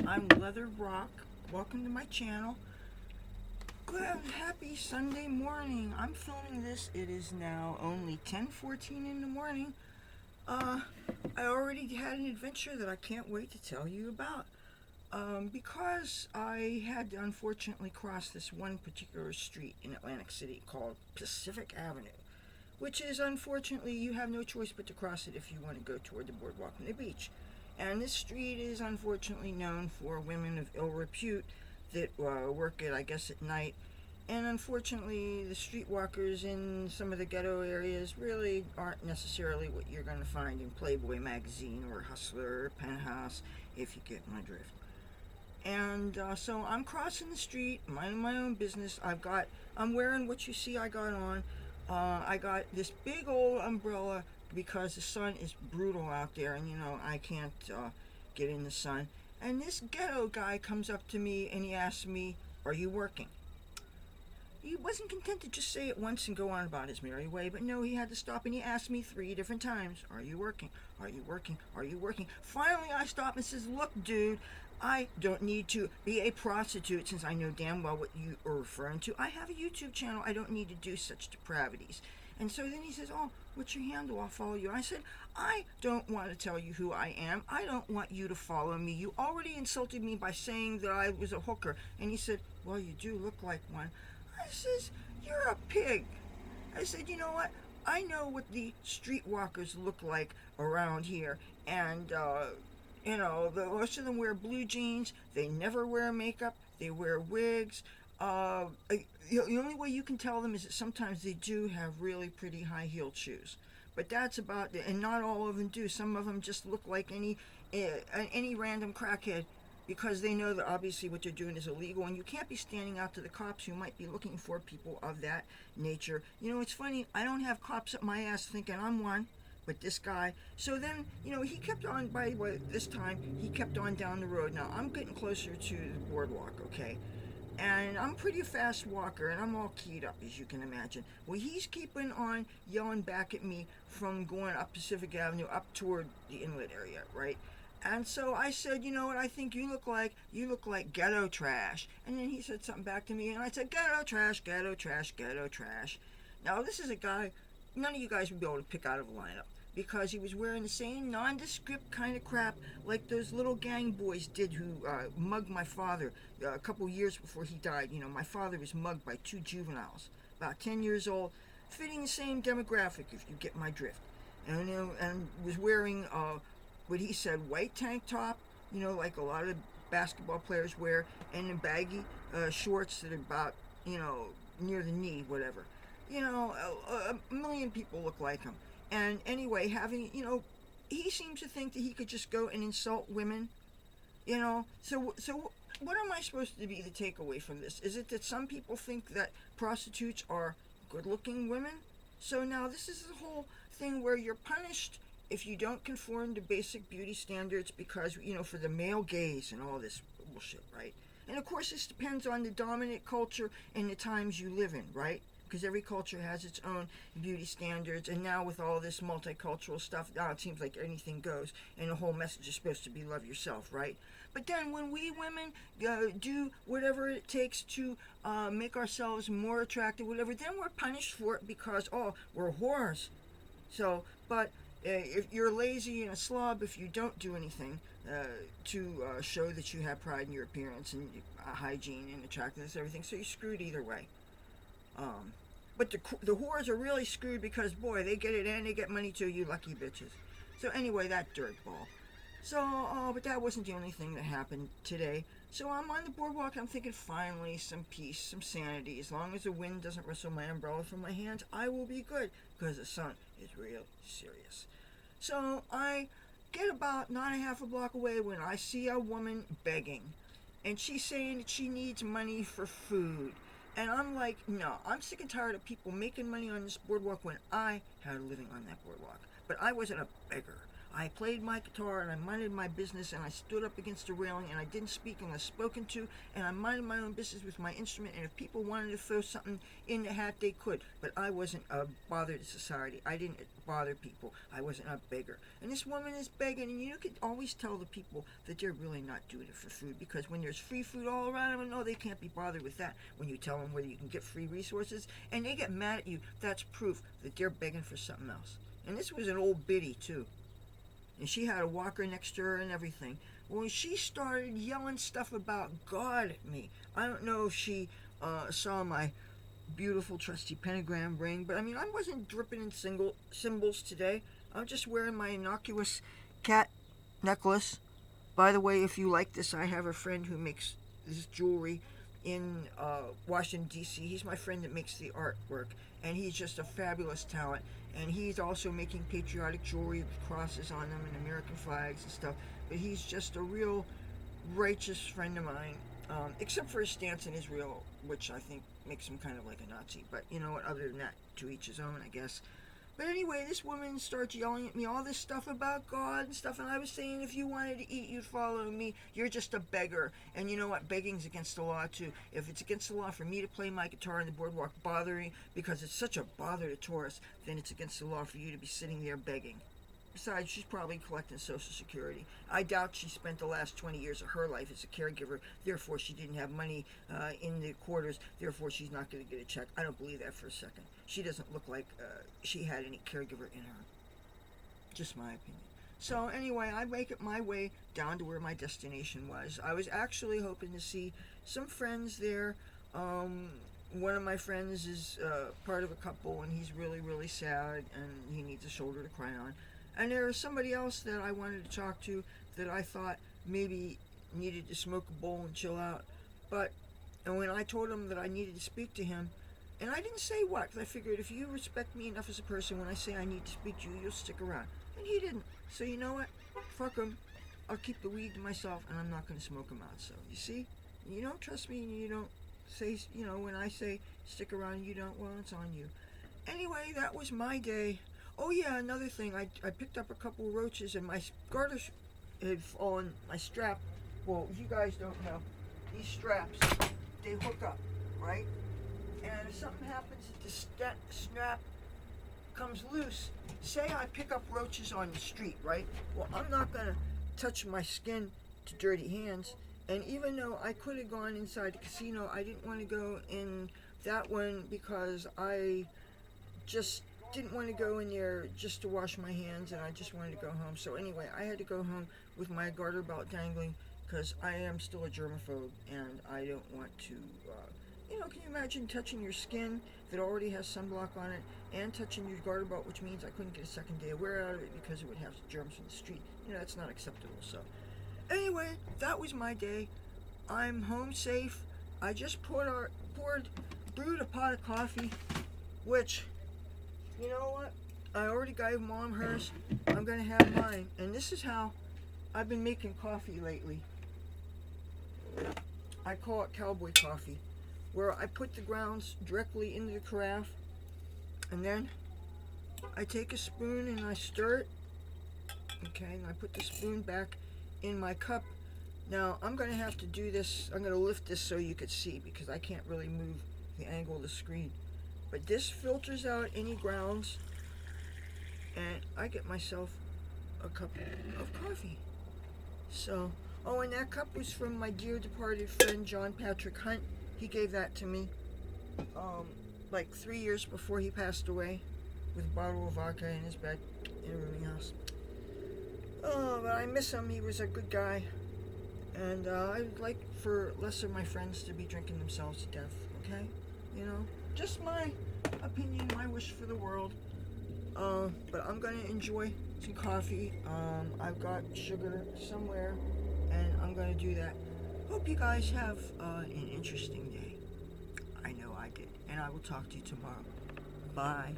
I'm Leathur Rokk. Welcome to my channel. Good, happy Sunday morning. I'm filming this. It is now only 10:14 in the morning. I already had an adventure that I can't wait to tell you about. Because I had to unfortunately cross this one particular street in Atlantic City called Pacific Avenue, which is unfortunately you have no choice but to cross it if you want to go toward the boardwalk and the beach. And this street is unfortunately known for women of ill repute that work it, I guess, at night. And unfortunately, the streetwalkers in some of the ghetto areas really aren't necessarily what you're going to find in Playboy magazine or Hustler or Penthouse, if you get my drift. And so I'm crossing the street, minding my own business. I'm wearing what you see I got on. I got this big old umbrella because the sun is brutal out there, and I can't get in the sun. And this ghetto guy comes up to me and he asks me, "Are you working?" He wasn't content to just say it once and go on about his merry way, but no, he had to stop and he asked me 3 different times, "Are you working? Are you working? Are you working?" Finally, I stopped and says, "Look, dude, I don't need to be a prostitute since I know damn well what you are referring to. I have a YouTube channel. I don't need to do such depravities." And so then he says, "Oh, what's your handle? I'll follow you." I said, "I don't want to tell you who I am. I don't want you to follow me. You already insulted me by saying that I was a hooker." And he said, "Well, you do look like one." I says, "You're a pig." I said, "You know what? I know what the streetwalkers look like around here. And, most of them wear blue jeans. They never wear makeup. They wear wigs. The only way you can tell them is that sometimes they do have really pretty high-heeled shoes. But that's about it. And not all of them do. Some of them just look like any random crackhead, because they know that obviously what they're doing is illegal, and you can't be standing out to the cops who might be looking for people of that nature. It's funny, I don't have cops up my ass thinking I'm one, but this guy. So then, he kept on, by the way, this time, he kept on down the road. Now, I'm getting closer to the boardwalk, okay? And I'm pretty fast walker, and I'm all keyed up, as you can imagine. Well, he's keeping on yelling back at me from going up Pacific Avenue up toward the inlet area, right? And so I said, "You know what, I think you look like ghetto trash." And then he said something back to me, and I said, "Ghetto trash, ghetto trash, ghetto trash." Now, this is a guy none of you guys would be able to pick out of a lineup, because he was wearing the same nondescript kind of crap like those little gang boys did who mugged my father a couple years before he died. My father was mugged by 2 juveniles, about 10 years old, fitting the same demographic, if you get my drift. And was wearing what he said, white tank top, like a lot of basketball players wear, and the baggy shorts that are about, near the knee, whatever. A million people look like him. And anyway, he seems to think that he could just go and insult women, So what am I supposed to be the takeaway from this? Is it that some people think that prostitutes are good-looking women? So now this is the whole thing where you're punished if you don't conform to basic beauty standards because, for the male gaze and all this bullshit, right? And of course, this depends on the dominant culture and the times you live in, right? Because every culture has its own beauty standards, and now with all this multicultural stuff, now it seems like anything goes, and the whole message is supposed to be love yourself, right? But then when we women do whatever it takes to make ourselves more attractive, whatever, then we're punished for it because, we're whores. So, but if you're lazy and a slob, if you don't do anything to show that you have pride in your appearance and hygiene and attractiveness and everything, so you're screwed either way. But the whores are really screwed because, boy, they get it and they get money too, you lucky bitches. So anyway, that dirtball. So, but that wasn't the only thing that happened today. So I'm on the boardwalk, I'm thinking, finally, some peace, some sanity. As long as the wind doesn't rustle my umbrella from my hands, I will be good, because the sun is real serious. So I get about not a half a block away when I see a woman begging. And she's saying that she needs money for food. And I'm like, no, I'm sick and tired of people making money on this boardwalk when I had a living on that boardwalk. But I wasn't a beggar. I played my guitar and I minded my business, and I stood up against the railing and I didn't speak unless spoken to, and I minded my own business with my instrument, and if people wanted to throw something in the hat, they could. But I wasn't a bother to society. I didn't bother people. I wasn't a beggar. And this woman is begging, and you can always tell the people that they're really not doing it for food, because when there's free food all around them, no, they can't be bothered with that. When you tell them where you can get free resources and they get mad at you, that's proof that they're begging for something else. And this was an old biddy too, and she had a walker next to her and everything. When she started yelling stuff about God at me, I don't know if she saw my beautiful trusty pentagram ring, but I mean, I wasn't dripping in symbols today. I'm just wearing my innocuous cat necklace. By the way, if you like this, I have a friend who makes this jewelry in Washington, D.C. He's my friend that makes the artwork, and he's just a fabulous talent. And he's also making patriotic jewelry with crosses on them and American flags and stuff. But he's just a real righteous friend of mine, except for his stance in Israel, which I think makes him kind of like a Nazi. But you know what, other than that, to each his own, I guess. But anyway, this woman starts yelling at me all this stuff about God and stuff, and I was saying if you wanted to eat, you'd follow me. You're just a beggar. And you know what? Begging's against the law, too. If it's against the law for me to play my guitar on the boardwalk bothering, because it's such a bother to tourists, then it's against the law for you to be sitting there begging. Besides, she's probably collecting Social Security. I doubt she spent the last 20 years of her life as a caregiver. Therefore, she didn't have money in the quarters. Therefore, she's not going to get a check. I don't believe that for a second. She doesn't look like she had any caregiver in her. Just my opinion. So anyway, I make it my way down to where my destination was. I was actually hoping to see some friends there. One of my friends is part of a couple, and he's really, really sad, and he needs a shoulder to cry on. And there was somebody else that I wanted to talk to that I thought maybe needed to smoke a bowl and chill out. And when I told him that I needed to speak to him, and I didn't say what, because I figured if you respect me enough as a person, when I say I need to speak to you, you'll stick around. And he didn't. So you know what? Fuck him. I'll keep the weed to myself, and I'm not going to smoke him out. So, you see? You don't trust me, and you don't say, when I say stick around, you don't, well, it's on you. Anyway, that was my day. Oh yeah, another thing, I picked up a couple roaches, and my garter had fallen, my strap. Well, you guys don't know, these straps, they hook up, right? And if something happens, the strap comes loose. Say I pick up roaches on the street, right? Well, I'm not going to touch my skin to dirty hands. And even though I could have gone inside the casino, I didn't want to go in that one because I just didn't want to go in there just to wash my hands, and I just wanted to go home. So anyway, I had to go home with my garter belt dangling because I am still a germaphobe, and I don't want to, can you imagine touching your skin that already has sunblock on it and touching your garter belt, which means I couldn't get a second day of wear out of it because it would have germs from the street. That's not acceptable. So anyway, that was my day. I'm home safe. I just brewed a pot of coffee, which, you know what? I already gave Mom hers. I'm going to have mine. And this is how I've been making coffee lately. I call it cowboy coffee, where I put the grounds directly into the carafe, and then I take a spoon and I stir it. Okay, and I put the spoon back in my cup. Now, I'm going to have to do this. I'm going to lift this so you could see, because I can't really move the angle of the screen. But this filters out any grounds, and I get myself a cup of coffee. So, and that cup was from my dear departed friend John Patrick Hunt. He gave that to me like 3 years before he passed away, with a bottle of vodka in his bed in a rooming house. Oh, but I miss him. He was a good guy. And I'd like for less of my friends to be drinking themselves to death, okay? Just my opinion, my wish for the world. But I'm going to enjoy some coffee. I've got sugar somewhere, and I'm going to do that. Hope you guys have an interesting day. I know I did. And I will talk to you tomorrow. Bye.